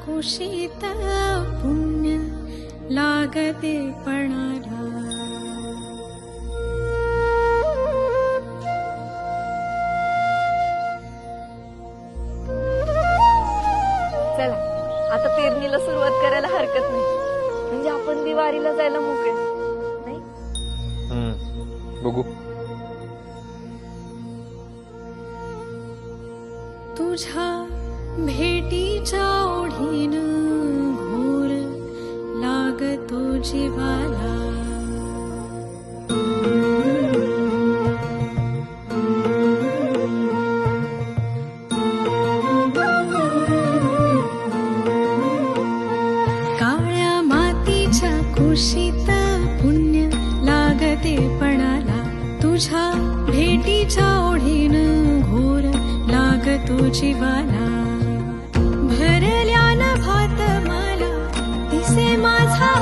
कुशीत पुण्य लागते पणाला. चला आता पेरणीला सुरुवात करायला हरकत नाही, म्हणजे आपण दिवाळीला जायला मोकळे नाही. बघू. तुझ्या भेटीच्या ओढीनं घोर लागतो जीवाला. काळ्या मातीच्या कुशीत पुण्य लागते पणाला. तुझ्या भेटीच्या ओढीनं घोर लागतो जीवाला. भरल्या नभात मला दिसे माझा